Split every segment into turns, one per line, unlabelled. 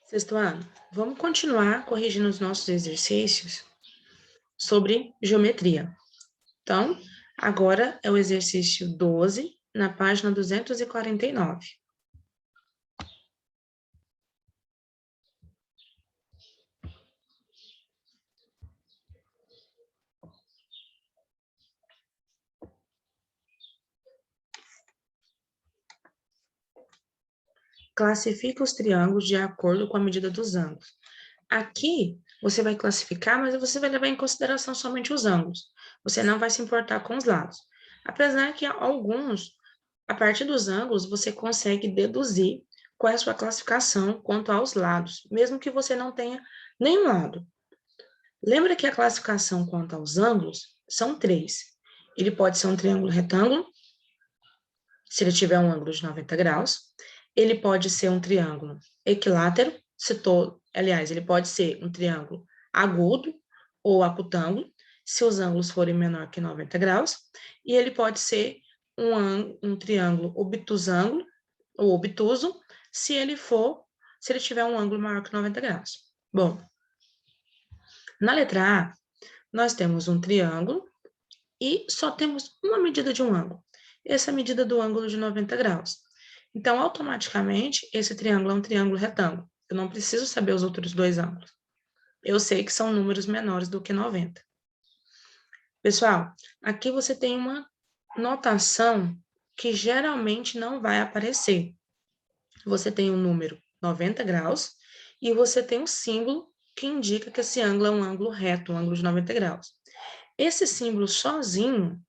Sexto ano, vamos continuar corrigindo os nossos exercícios sobre geometria. Então, agora é o exercício 12, na página 249. Classifica os triângulos de acordo com a medida dos ângulos. Aqui, você vai classificar, mas você vai levar em consideração somente os ângulos. Você não vai se importar com os lados. Apesar que alguns, a partir dos ângulos, você consegue deduzir qual é a sua classificação quanto aos lados, mesmo que você não tenha nenhum lado. Lembra que a classificação quanto aos ângulos são três. Ele pode ser um triângulo retângulo, se ele tiver um ângulo de 90 graus. Ele pode ser um triângulo equilátero, aliás, ele pode ser um triângulo agudo ou acutângulo, se os ângulos forem menor que 90 graus. E ele pode ser um triângulo obtusângulo ou obtuso, se ele tiver um ângulo maior que 90 graus. Bom, na letra A, nós temos um triângulo e só temos uma medida de um ângulo. Essa é a medida do ângulo de 90 graus. Então, automaticamente, esse triângulo é um triângulo retângulo. Eu não preciso saber os outros dois ângulos. Eu sei que são números menores do que 90. Pessoal, aqui você tem uma notação que geralmente não vai aparecer. Você tem o número 90 graus e você tem um símbolo que indica que esse ângulo é um ângulo reto, um ângulo de 90 graus. Esse símbolo sozinho,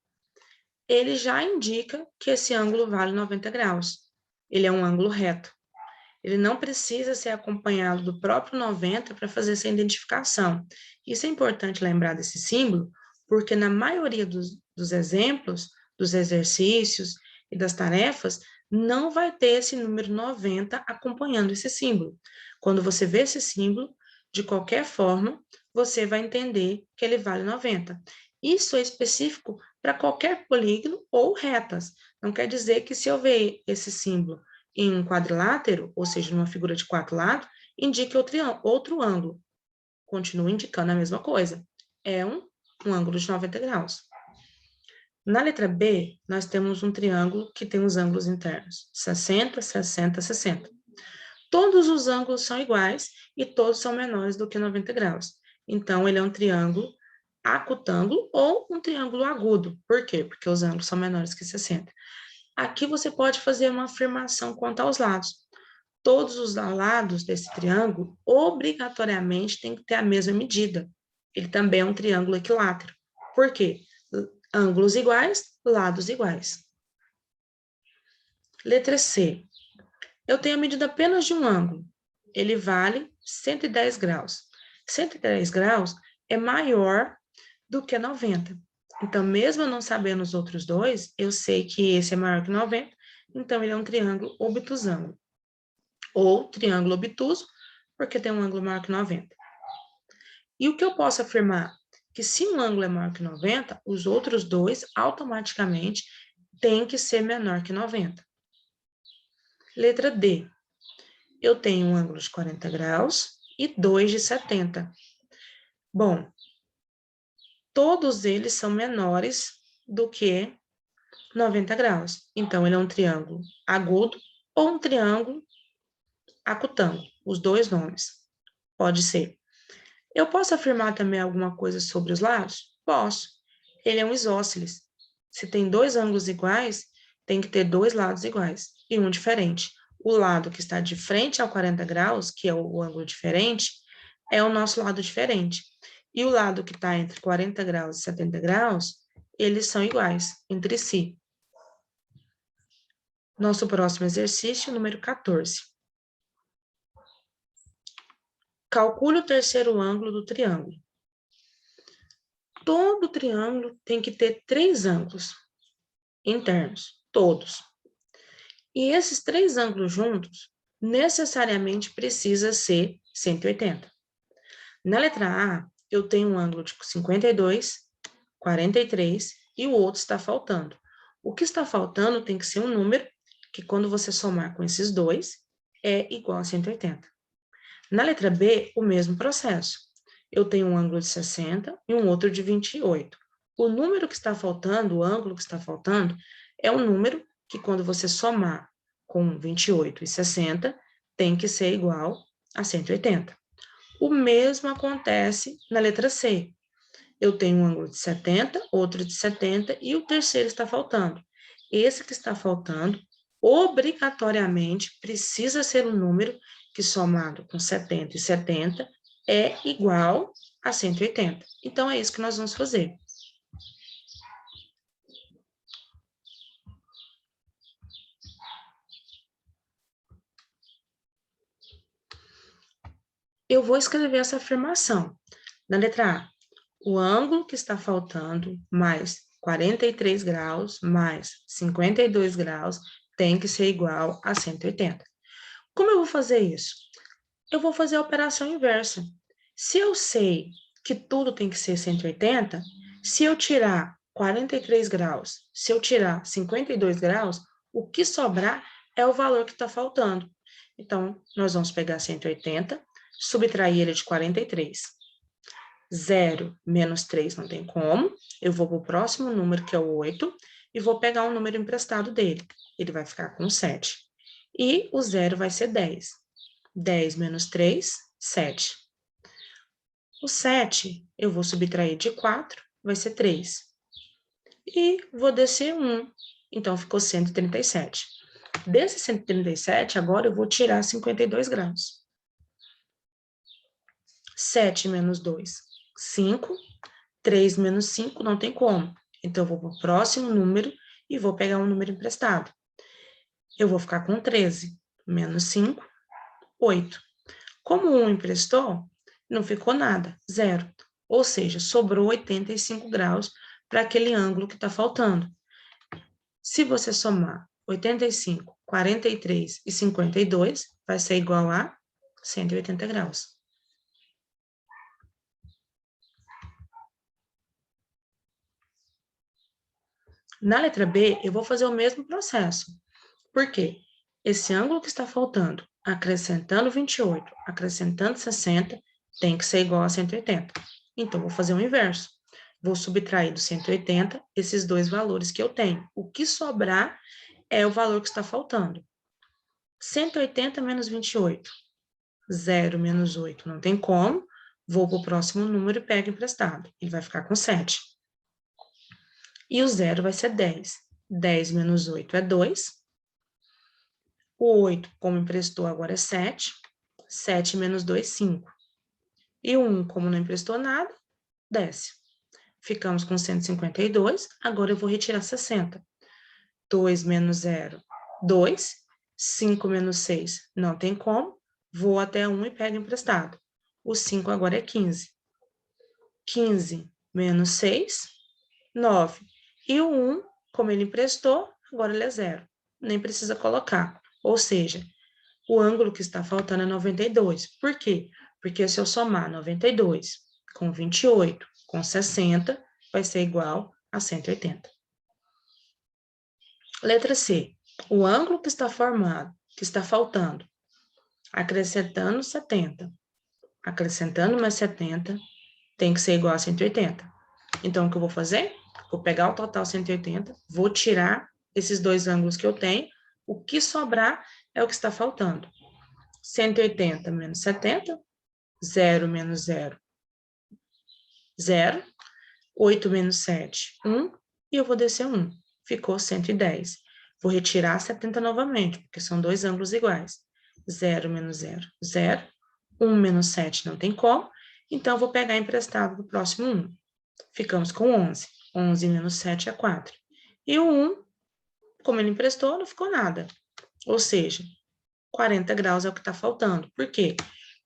ele já indica que esse ângulo vale 90 graus. Ele é um ângulo reto. Ele não precisa ser acompanhado do próprio 90 para fazer essa identificação. Isso é importante lembrar desse símbolo, porque na maioria dos exemplos, dos exercícios e das tarefas, não vai ter esse número 90 acompanhando esse símbolo. Quando você vê esse símbolo, de qualquer forma, você vai entender que ele vale 90. Isso é específico para qualquer polígono ou retas. Não quer dizer que se eu ver esse símbolo em um quadrilátero, ou seja, numa figura de 4 lados, indique outro ângulo. Continua indicando a mesma coisa. É um ângulo de 90 graus. Na letra B, nós temos um triângulo que tem os ângulos internos, 60, 60, 60. Todos os ângulos são iguais e todos são menores do que 90 graus. Então, ele é um triângulo acutângulo ou um triângulo agudo. Por quê? Porque os ângulos são menores que 60. Aqui você pode fazer uma afirmação quanto aos lados. Todos os lados desse triângulo, obrigatoriamente, tem que ter a mesma medida. Ele também é um triângulo equilátero. Por quê? Ângulos iguais, lados iguais. Letra C. Eu tenho a medida apenas de um ângulo. Ele vale 110 graus. 110 graus é maior do que 90. Então, mesmo eu não sabendo os outros dois, eu sei que esse é maior que 90, então ele é um triângulo obtusângulo. Ou triângulo obtuso, porque tem um ângulo maior que 90. E o que eu posso afirmar? Que se um ângulo é maior que 90, os outros dois automaticamente têm que ser menor que 90. Letra D. Eu tenho um ângulo de 40 graus e dois de 70. Bom, todos eles são menores do que 90 graus. Então, ele é um triângulo agudo ou um triângulo acutângulo, os dois nomes. Pode ser. Eu posso afirmar também alguma coisa sobre os lados? Posso. Ele é um isósceles. Se tem dois ângulos iguais, tem que ter dois lados iguais e um diferente. O lado que está de frente ao 40 graus, que é o ângulo diferente, é o nosso lado diferente. E o lado que está entre 40 graus e 70 graus, eles são iguais entre si. Nosso próximo exercício, número 14. Calcule o terceiro ângulo do triângulo. Todo triângulo tem que ter três ângulos internos, todos. E esses três ângulos juntos, necessariamente precisa ser 180. Na letra A, eu tenho um ângulo de 52, 43 e o outro está faltando. O que está faltando tem que ser um número que, quando você somar com esses dois, é igual a 180. Na letra B, o mesmo processo. Eu tenho um ângulo de 60 e um outro de 28. O número que está faltando, o ângulo que está faltando, é um número que quando você somar com 28 e 60, tem que ser igual a 180. O mesmo acontece na letra C. Eu tenho um ângulo de 70, outro de 70 e o terceiro está faltando. Esse que está faltando, obrigatoriamente, precisa ser um número que somado com 70 e 70 é igual a 180. Então, é isso que nós vamos fazer. Eu vou escrever essa afirmação. Na letra A, o ângulo que está faltando mais 43 graus mais 52 graus tem que ser igual a 180. Como eu vou fazer isso? Eu vou fazer a operação inversa. Se eu sei que tudo tem que ser 180, se eu tirar 43 graus, se eu tirar 52 graus, o que sobrar é o valor que está faltando. Então, nós vamos pegar 180, subtrair ele de 43. 0 menos 3 não tem como. Eu vou para o próximo número, que é o 8, e vou pegar um número emprestado dele. Ele vai ficar com 7. E o 0 vai ser 10. 10 menos 3, 7. O 7 eu vou subtrair de 4, vai ser 3. E vou descer 1, então ficou 137. Desse 137, agora eu vou tirar 52 graus. 7 menos 2, 5. 3 menos 5 não tem como. Então, eu vou para o próximo número e vou pegar um número emprestado. Eu vou ficar com 13. Menos 5, 8. Como 1 emprestou, não ficou nada, 0. Ou seja, sobrou 85 graus para aquele ângulo que está faltando. Se você somar 85, 43 e 52, vai ser igual a 180 graus. Na letra B, eu vou fazer o mesmo processo. Por quê? Esse ângulo que está faltando, acrescentando 28, acrescentando 60, tem que ser igual a 180. Então, vou fazer o inverso. Vou subtrair do 180 esses dois valores que eu tenho. O que sobrar é o valor que está faltando. 180 menos 28. 0 menos 8. Não tem como. Vou para o próximo número e pego emprestado. Ele vai ficar com 7. E o 0 vai ser 10. 10 menos 8 é 2. O 8, como emprestou, agora é 7. 7 menos 2, 5. E o 1, como não emprestou nada, desce. Ficamos com 152. Agora eu vou retirar 60. 2 menos 0, 2. 5 menos 6, não tem como. Vou até 1 e pego emprestado. O 5 agora é 15. 15 menos 6, 9. E o 1, como ele emprestou, agora ele é 0. Nem precisa colocar. Ou seja, o ângulo que está faltando é 92. Por quê? Porque se eu somar 92 com 28 com 60, vai ser igual a 180. Letra C. O ângulo que está formado, que está faltando, acrescentando 70, acrescentando mais 70, tem que ser igual a 180. Então, o que eu vou fazer? Vou pegar o total 180, vou tirar esses dois ângulos que eu tenho, o que sobrar é o que está faltando. 180 menos 70, 0 menos 0, 0. 8 menos 7, 1. E eu vou descer 1. Ficou 110. Vou retirar 70 novamente, porque são dois ângulos iguais. 0 menos 0, 0. 1 menos 7 não tem como. Então, eu vou pegar emprestado do próximo 1. Ficamos com 11. 11 menos 7 é 4. E o 1, como ele emprestou, não ficou nada. Ou seja, 40 graus é o que está faltando. Por quê?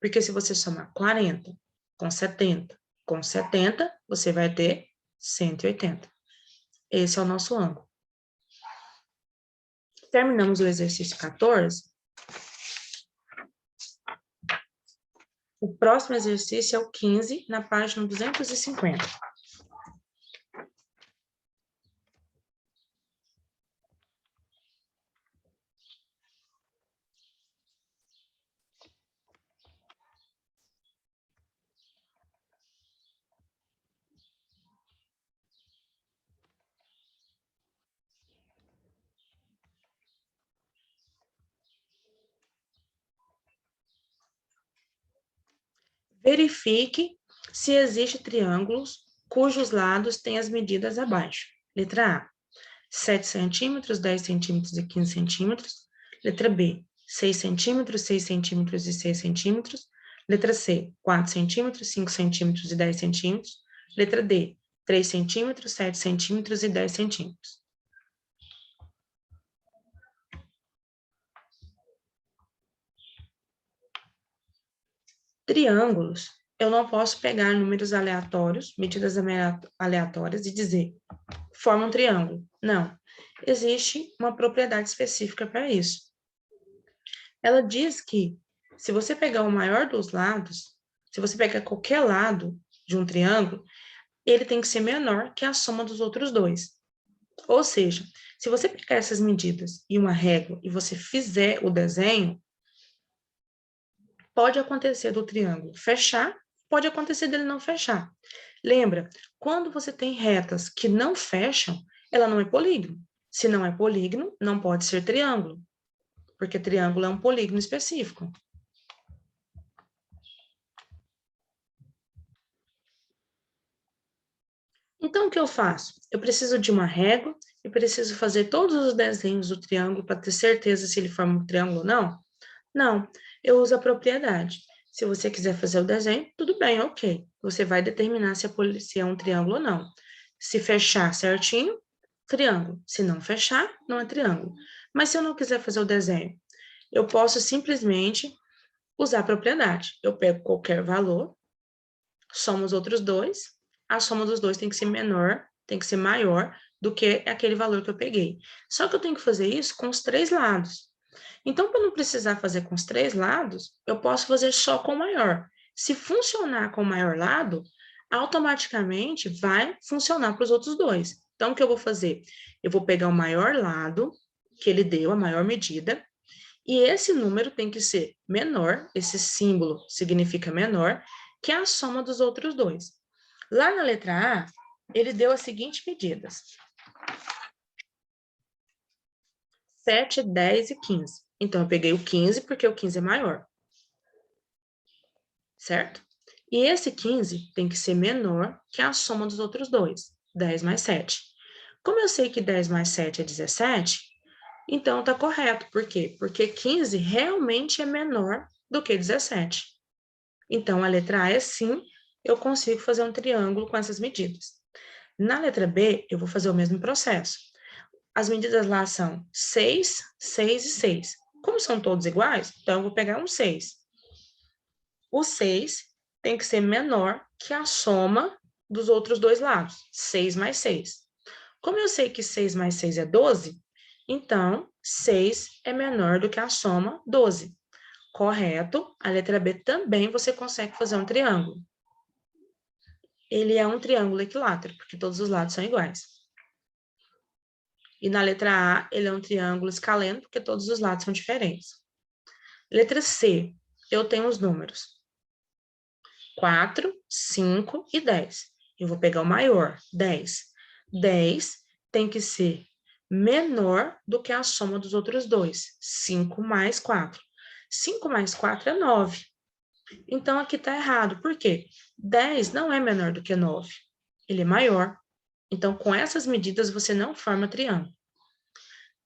Porque se você somar 40 com 70, você vai ter 180. Esse é o nosso ângulo. Terminamos o exercício 14. O próximo exercício é o 15, na página 250. Verifique se existem triângulos cujos lados têm as medidas abaixo. Letra A, 7 centímetros, 10 centímetros e 15 centímetros. Letra B, 6 centímetros, 6 centímetros e 6 centímetros. Letra C, 4 centímetros, 5 centímetros e 10 centímetros. Letra D, 3 centímetros, 7 centímetros e 10 centímetros. Triângulos, eu não posso pegar números aleatórios, medidas aleatórias e dizer, forma um triângulo. Não, existe uma propriedade específica para isso. Ela diz que, se você pegar o maior dos lados, se você pegar qualquer lado de um triângulo, ele tem que ser menor que a soma dos outros dois. Ou seja, se você pegar essas medidas e uma régua e você fizer o desenho, pode acontecer do triângulo fechar, pode acontecer dele não fechar. Lembra, quando você tem retas que não fecham, ela não é polígono. Se não é polígono, não pode ser triângulo, porque triângulo é um polígono específico. Então, o que eu faço? Eu preciso de uma régua e preciso fazer todos os desenhos do triângulo para ter certeza se ele forma um triângulo ou não? Não, eu uso a propriedade. Se você quiser fazer o desenho, tudo bem, ok. Você vai determinar se é um triângulo ou não. Se fechar certinho, triângulo. Se não fechar, não é triângulo. Mas se eu não quiser fazer o desenho, eu posso simplesmente usar a propriedade. Eu pego qualquer valor, somo os outros dois, a soma dos dois tem que ser menor, tem que ser maior do que aquele valor que eu peguei. Só que eu tenho que fazer isso com os três lados. Então, para não precisar fazer com os três lados, eu posso fazer só com o maior. Se funcionar com o maior lado, automaticamente vai funcionar para os outros dois. Então, o que eu vou fazer? Eu vou pegar o maior lado que ele deu, a maior medida, e esse número tem que ser menor, esse símbolo significa menor, que a soma dos outros dois. Lá na letra A, ele deu as seguintes medidas: 7, 10 e 15. Então, eu peguei o 15 porque o 15 é maior. Certo? E esse 15 tem que ser menor que a soma dos outros dois, 10 mais 7. Como eu sei que 10 mais 7 é 17, então está correto. Por quê? Porque 15 realmente é menor do que 17. Então, a letra A é sim, eu consigo fazer um triângulo com essas medidas. Na letra B, eu vou fazer o mesmo processo. As medidas lá são 6, 6 e 6. Como são todos iguais, então eu vou pegar um 6. O 6 tem que ser menor que a soma dos outros dois lados, 6 mais 6. Como eu sei que 6 mais 6 é 12, então 6 é menor do que a soma 12. Correto? A letra B também você consegue fazer um triângulo. Ele é um triângulo equilátero, porque todos os lados são iguais. E na letra A, ele é um triângulo escaleno, porque todos os lados são diferentes. Letra C, eu tenho os números 4, 5 e 10. Eu vou pegar o maior, 10. 10 tem que ser menor do que a soma dos outros dois, 5 mais 4. 5 mais 4 é 9. Então, aqui está errado. Por quê? 10 não é menor do que 9. Ele é maior. Então, com essas medidas, você não forma triângulo.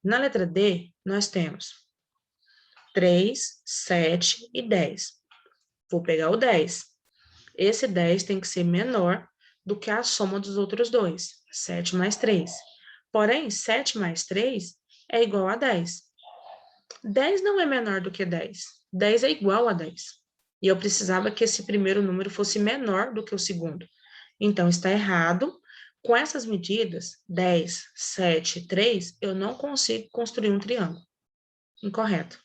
Na letra D, nós temos 3, 7 e 10. Vou pegar o 10. Esse 10 tem que ser menor do que a soma dos outros dois, 7 mais 3. Porém, 7 mais 3 é igual a 10. 10 não é menor do que 10. 10 é igual a 10. E eu precisava que esse primeiro número fosse menor do que o segundo. Então, está errado. Com essas medidas, 10, 7 e 3, eu não consigo construir um triângulo. Incorreto.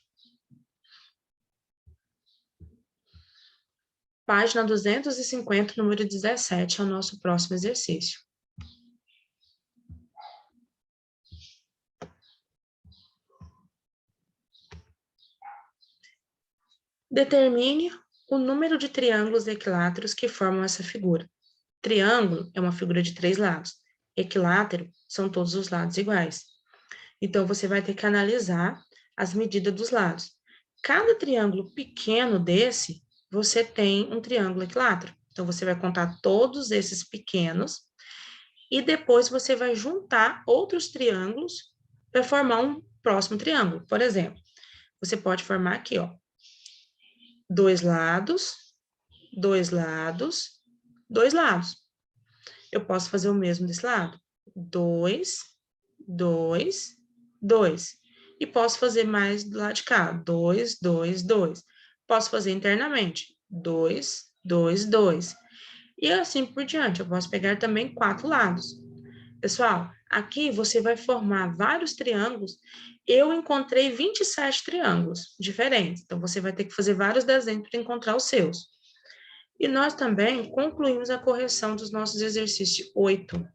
Página 250, número 17, é o nosso próximo exercício. Determine o número de triângulos equiláteros que formam essa figura. Triângulo é uma figura de 3 lados. Equilátero são todos os lados iguais. Então, você vai ter que analisar as medidas dos lados. Cada triângulo pequeno desse você tem um triângulo equilátero. Então, você vai contar todos esses pequenos e depois você vai juntar outros triângulos para formar um próximo triângulo. Por exemplo, você pode formar aqui, ó, dois lados, dois lados, dois lados. Eu posso fazer o mesmo desse lado. Dois, dois, dois. E posso fazer mais do lado de cá. Dois, dois, dois. Posso fazer internamente. Dois, dois, dois. E assim por diante. Eu posso pegar também 4 lados. Pessoal, aqui você vai formar vários triângulos. Eu encontrei 27 triângulos diferentes. Então, você vai ter que fazer vários desenhos para encontrar os seus. E nós também concluímos a correção dos nossos exercícios 8.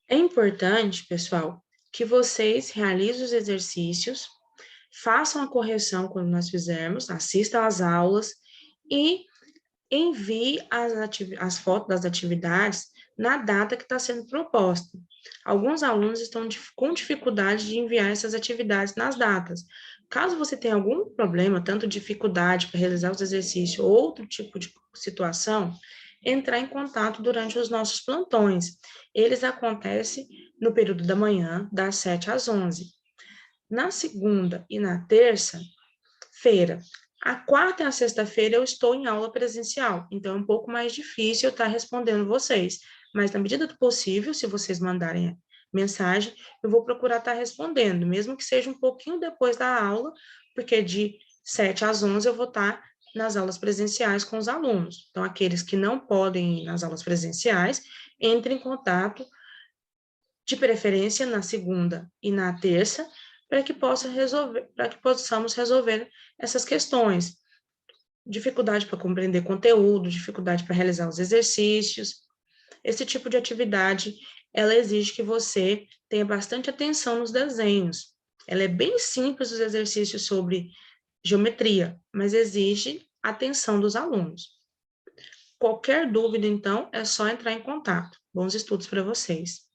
É importante, pessoal, que vocês realizem os exercícios, façam a correção quando nós fizermos, assistam às aulas e envie as fotos das atividades na data que está sendo proposta. Alguns alunos estão com dificuldade de enviar essas atividades nas datas. Caso você tenha algum problema, tanto dificuldade para realizar os exercícios ou outro tipo de situação, entrar em contato durante os nossos plantões. Eles acontecem no período da manhã, das 7 às 11. Na segunda e na terça-feira, a quarta e a sexta-feira eu estou em aula presencial, então é um pouco mais difícil eu estar respondendo vocês. Mas na medida do possível, se vocês mandarem mensagem, eu vou procurar estar respondendo, mesmo que seja um pouquinho depois da aula, porque de 7 às 11 eu vou estar nas aulas presenciais com os alunos. Então, aqueles que não podem ir nas aulas presenciais, entrem em contato, de preferência na segunda e na terça, para que possamos resolver essas questões. Dificuldade para compreender conteúdo, dificuldade para realizar os exercícios. Esse tipo de atividade, ela exige que você tenha bastante atenção nos desenhos. Ela é bem simples, os exercícios sobre geometria, mas exige atenção dos alunos. Qualquer dúvida, então, é só entrar em contato. Bons estudos para vocês.